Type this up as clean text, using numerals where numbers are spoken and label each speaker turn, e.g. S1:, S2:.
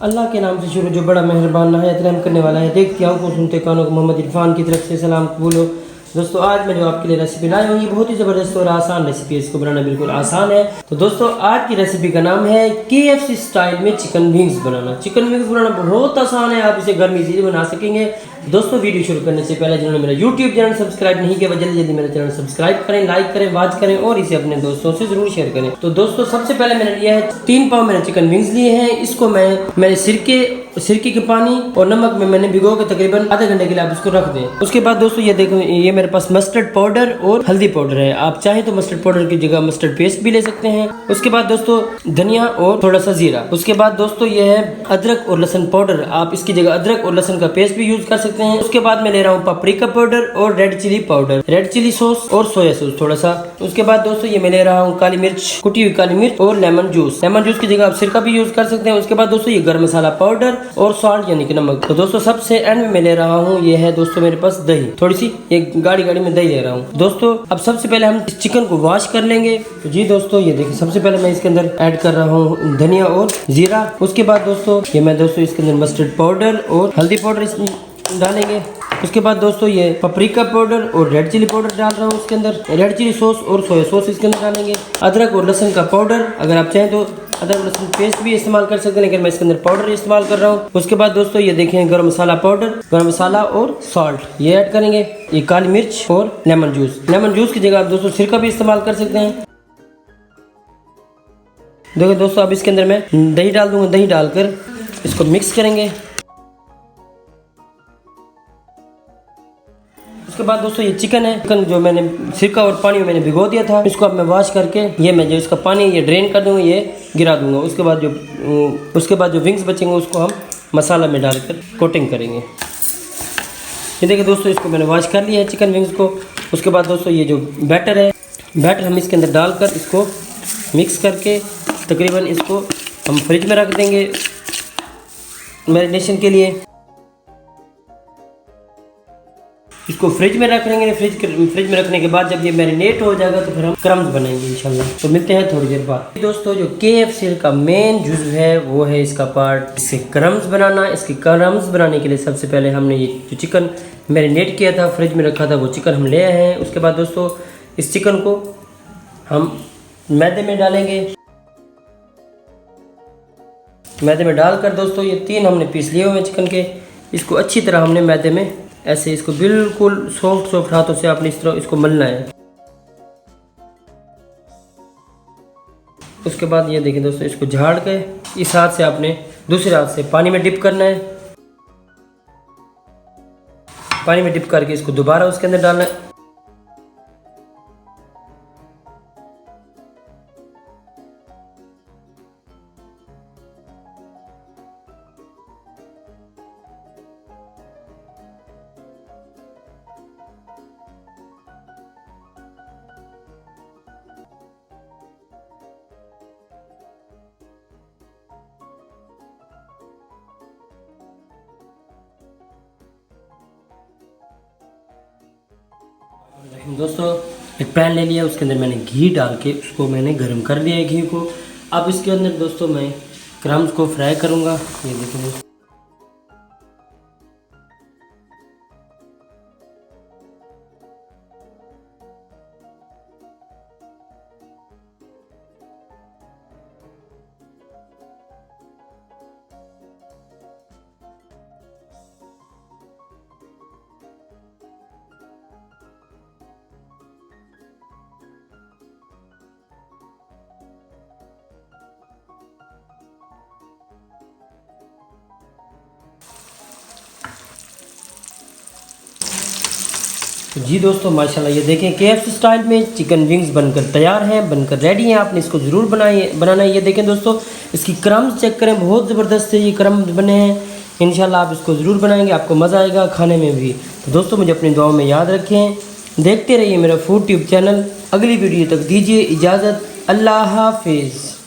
S1: अल्लाह के नाम से शुरू जो बड़ा मेहरबान नहायत रहम करने वाला है। देखती आंखों को सुनते कानों को मोहम्मद इरफान की तरफ से सलाम कबूल हो। दोस्तों आज मैं जो आपके लिए रेसिपी लाई हूँ ये बहुत ही ज़बरदस्त और आसान रेसिपी है। इसको बनाना बिल्कुल आसान है। तो दोस्तों आज की रेसिपी का नाम है KFC स्टाइल में चिकन विंग्स बनाना। चिकन विंग्स बनाना बहुत आसान है, आप इसे घर में इजीली बना सकेंगे। दोस्तों वीडियो शुरू करने से पहले जिन्होंने मेरा YouTube चैनल सब्सक्राइब नहीं किया जल्दी जल्दी मेरा चैनल सब्सक्राइब करें, लाइक करें, वॉच करें और इसे अपने दोस्तों से जरूर शेयर करें। तो दोस्तों सबसे पहले मैंने लिया है 3 पाव मैंने चिकन विंग्स लिए हैं। इसको मैंने सिरके के पानी और नमक में मैंने भिगो के तकरीबन आधे घंटे के लिए आप इसको रख दें। उसके बाद दोस्तों ये देखो, ये मेरे पास मस्टर्ड पाउडर और हल्दी पाउडर है। आप चाहें तो मस्टर्ड पाउडर की जगह मस्टर्ड पेस्ट भी ले सकते हैं। उसके बाद दोस्तों धनिया और थोड़ा सा जीरा। उसके बाद दोस्तों ये है अदरक और लहसुन पाउडर, आप इसकी जगह अदरक और लहसुन का पेस्ट भी यूज कर सकते हैं। उसके बाद मैं ले रहा हूँ पापरिका पाउडर और red chilli powder, red chilli sauce और सोया सॉस थोड़ा सा। उसके बाद दोस्तों ये मैं ले रहा हूँ काली मिर्च, कुटी हुई काली मिर्च और लेमन जूस की जगह आप सिरका भी यूज कर सकते हैं। उसके बाद दोस्तों ये गरम मसाला पाउडर और सॉल्ट यानी कि नमक। तो दोस्तों सबसे एंड में मैं ले रहा हूँ ये है दोस्तों मेरे पास दही, थोड़ी सी एक गाड़ी में दही ले रहा हूँ। दोस्तों अब सबसे पहले हम इस चिकन को वॉश कर लेंगे। तो जी दोस्तों ये देखिए, सबसे पहले मैं इसके अंदर ऐड कर रहा हूँ धनिया और जीरा। उसके बाद दोस्तों ये मैं दोस्तों इसके अंदर मस्टर्ड पाउडर और हल्दी पाउडर इसमें डालेंगे। उसके बाद दोस्तों ये पापरिका पाउडर और रेड चिली पाउडर डाल रहा हूँ इसके अंदर, रेड चिली सॉस और सोया सॉस इसके अंदर डालेंगे। अदरक और लहसुन का पाउडर, अगर आप चाहें तो अदरक लहसुन पेस्ट भी इस्तेमाल कर सकते हैं, लेकिन मैं इसके अंदर पाउडर इस्तेमाल कर रहा हूँ। उसके बाद दोस्तों ये देखें गरम मसाला पाउडर, गरम मसाला और सॉल्ट ये ऐड करेंगे। ये काली मिर्च और लेमन जूस की जगह आप दोस्तों सिरका भी इस्तेमाल कर सकते हैं। देखो दोस्तों अब इसके अंदर मैं दही डाल दूंगा, दही डालकर इसको मिक्स करेंगे। उसके बाद दोस्तों ये चिकन है, चिकन जो मैंने सिरका और पानी में मैंने भिगो दिया था, इसको अब मैं वॉश करके ये मैं जो इसका पानी ये ड्रेन कर दूंगा, ये गिरा दूंगा। उसके बाद जो विंग्स बचेंगे उसको हम मसाला में डालकर कोटिंग करेंगे। ये देखिए दोस्तों इसको मैंने वॉश कर लिया है चिकन विंग्स को। उसके बाद दोस्तों ये जो बैटर हम इसके अंदर डालकर इसको मिक्स करके तकरीबन इसको हम फ्रिज में रख देंगे मैरिनेशन के लिए। इसको फ्रिज में रख लेंगे। फ्रिज में रखने के बाद जब ये मैरिनेट हो जाएगा तो फिर हम क्रम्स बनाएंगे इंशाल्लाह। तो मिलते हैं थोड़ी देर बाद। दोस्तों जो KFC का मेन जुज़ है वो है इसका पार्ट, इसके क्रम्स बनाना। इसके क्रम्स बनाने के लिए सबसे पहले हमने ये जो चिकन मैरिनेट किया था, फ्रिज में रखा था, वो चिकन हम ले आए हैं। उसके बाद दोस्तों इस चिकन को हम मैदे में डालेंगे। मैदे में डालकर दोस्तों ये 3 हमने पीस लिए हुए हैं चिकन के, इसको अच्छी तरह हमने मैदे में ऐसे इसको बिल्कुल सॉफ्ट हाथों से आपने इस तरह इसको मलना है। उसके बाद ये देखिए दोस्तों इसको झाड़ के इस हाथ से आपने दूसरे हाथ से पानी में डिप करना है। पानी में डिप करके इसको दोबारा उसके अंदर डालना है। दोस्तों एक पैन ले लिया, उसके अंदर मैंने घी डाल के उसको मैंने गर्म कर लिया है घी को। अब इसके अंदर दोस्तों मैं क्रम्स को फ्राई करूँगा। ये देखो दोस्तों तो जी दोस्तों माशाल्लाह ये देखें KFC स्टाइल में चिकन विंग्स बनकर तैयार हैं, बनकर रेडी हैं। आपने इसको ज़रूर बनाना है। ये देखें दोस्तों इसकी क्रम्स चेक करें, बहुत ज़बरदस्त से ये क्रम्स बने हैं। इंशाल्लाह आप इसको ज़रूर बनाएंगे, आपको मज़ा आएगा खाने में भी। तो दोस्तों मुझे अपनी दुआओं में याद रखें, देखते रहिए मेरा फूड ट्यूब चैनल। अगली वीडियो तक दीजिए इजाज़त, अल्लाह हाफिज़।